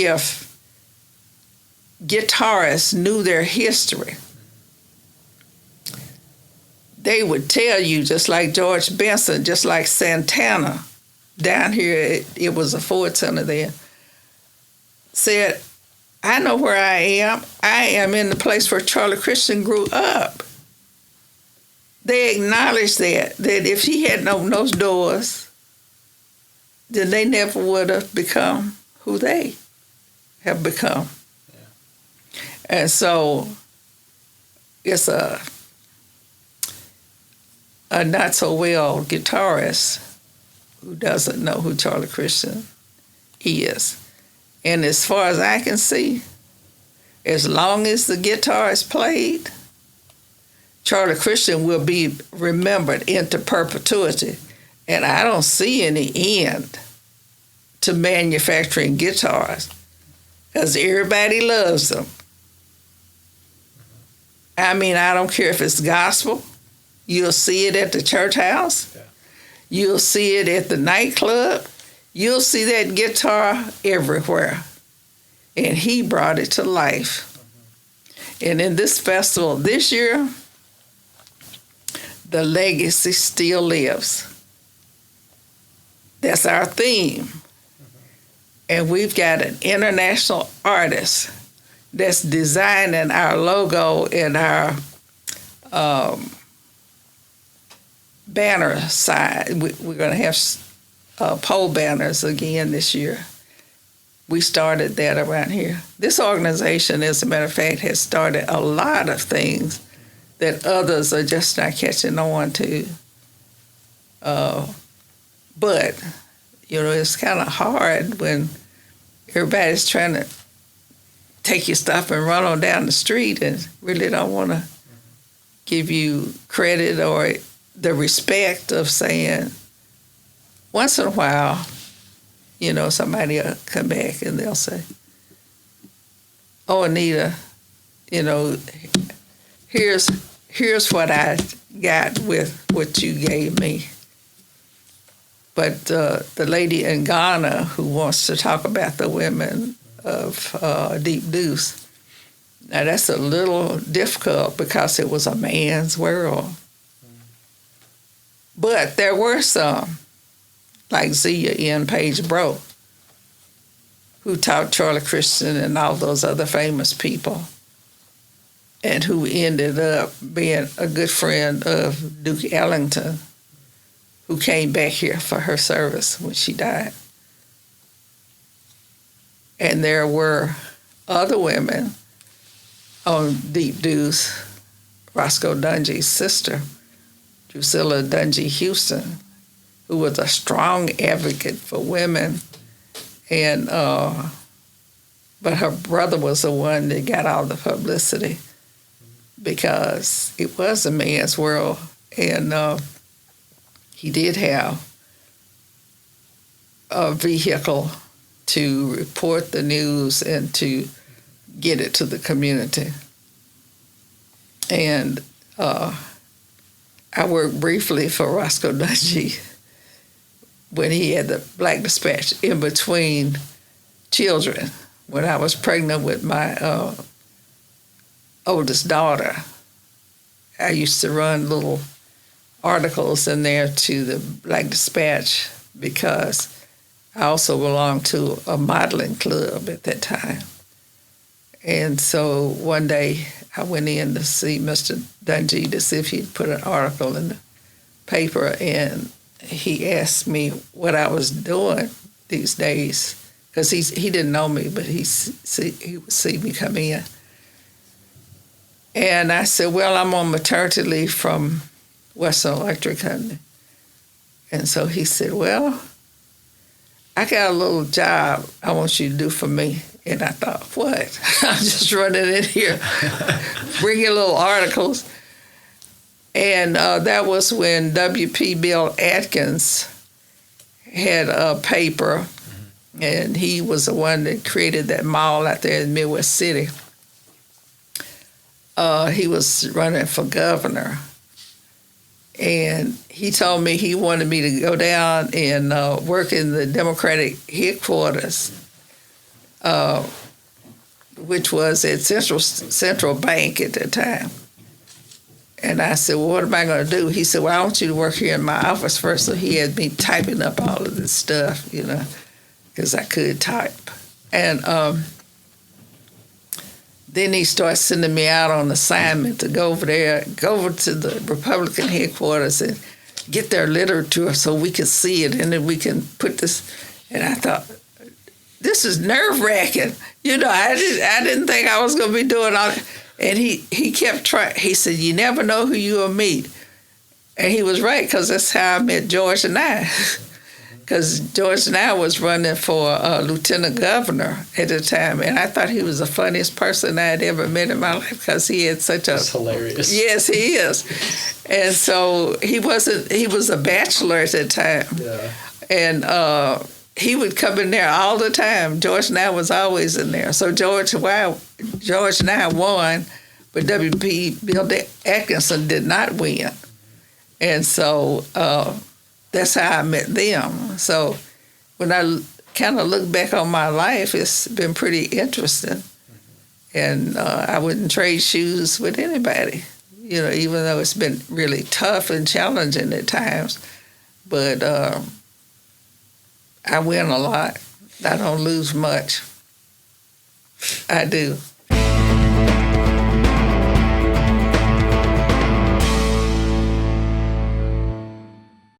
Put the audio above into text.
if guitarists knew their history, they would tell you, just like George Benson, just like Santana, down here, it was a Ford Center there, said, I know where I am. I am in the place where Charlie Christian grew up. They acknowledged that if he hadn't opened those doors, then they never would have become who they have become. Yeah. And so it's a not so well guitarist who doesn't know who Charlie Christian is. And as far as I can see, as long as the guitar is played, Charlie Christian will be remembered into perpetuity. And I don't see any end to manufacturing guitars, because everybody loves them. I mean, I don't care if it's gospel. You'll see it at the church house. Yeah. You'll see it at the nightclub. You'll see that guitar everywhere. And he brought it to life. And in this festival this year, the legacy still lives. That's our theme. And we've got an international artist that's designing our logo and our banner side. We're going to have pole banners again this year. We started that around here. This organization, as a matter of fact, has started a lot of things that others are just not catching on to. But, you know, it's kind of hard when everybody's trying to take your stuff and run on down the street and really don't want to give you credit or the respect of saying, once in a while, you know, somebody will come back and they'll say, oh, Anita, you know, here's what I got with what you gave me. But the lady in Ghana who wants to talk about the women of Deep Deuce, now that's a little difficult because it was a man's world. But there were some, like Zia N. Page Bro, who taught Charlie Christian and all those other famous people, and who ended up being a good friend of Duke Ellington, who came back here for her service when she died. And there were other women on Deep Deuce, Roscoe Dungee's sister, Drusilla Dunjee Houston, who was a strong advocate for women, and but her brother was the one that got all the publicity because it was a man's world, and he did have a vehicle to report the news and to get it to the community. And I worked briefly for Roscoe Dunjee when he had the Black Dispatch in between children. When I was pregnant with my oldest daughter, I used to run little articles in there to the Black Dispatch because I also belonged to a modeling club at that time. And so one day I went in to see Mr. Dunjee to see if he'd put an article in the paper, and he asked me what I was doing these days, because he didn't know me, but he would see me come in. And I said, well, I'm on maternity leave from Western Electric Company. And so he said, well, I got a little job I want you to do for me. And I thought, what? I'm just running in here, bringing little articles. And that was when W.P. Bill Atkins had a paper, and he was the one that created that mall out there in Midwest City. He was running for governor. And he told me he wanted me to go down and work in the Democratic headquarters which was at Central Bank at the time. And I said, well, what am I going to do? He said, well, I want you to work here in my office first. So he had me typing up all of this stuff, you know, because I could type. And then he started sending me out on assignment to go over there, go over to the Republican headquarters and get their literature so we could see it, and then we can put this. And I thought, this is nerve-wracking. You know, I didn't think I was going to be doing all that. And he kept trying. He said, you never know who you will meet. And he was right, because that's how I met George and I. Because George and I was running for lieutenant governor at the time. And I thought he was the funniest person I had ever met in my life, because he had such a... That's hilarious. Yes, he is. And so he was a bachelor at that time. Yeah. And he would come in there all the time. George and I was always in there. So George and I won, but W.P. Bill Atkinson did not win. And so that's how I met them. So when I kind of look back on my life, it's been pretty interesting. And I wouldn't trade shoes with anybody, you know, even though it's been really tough and challenging at times. But I win a lot. I don't lose much. I do.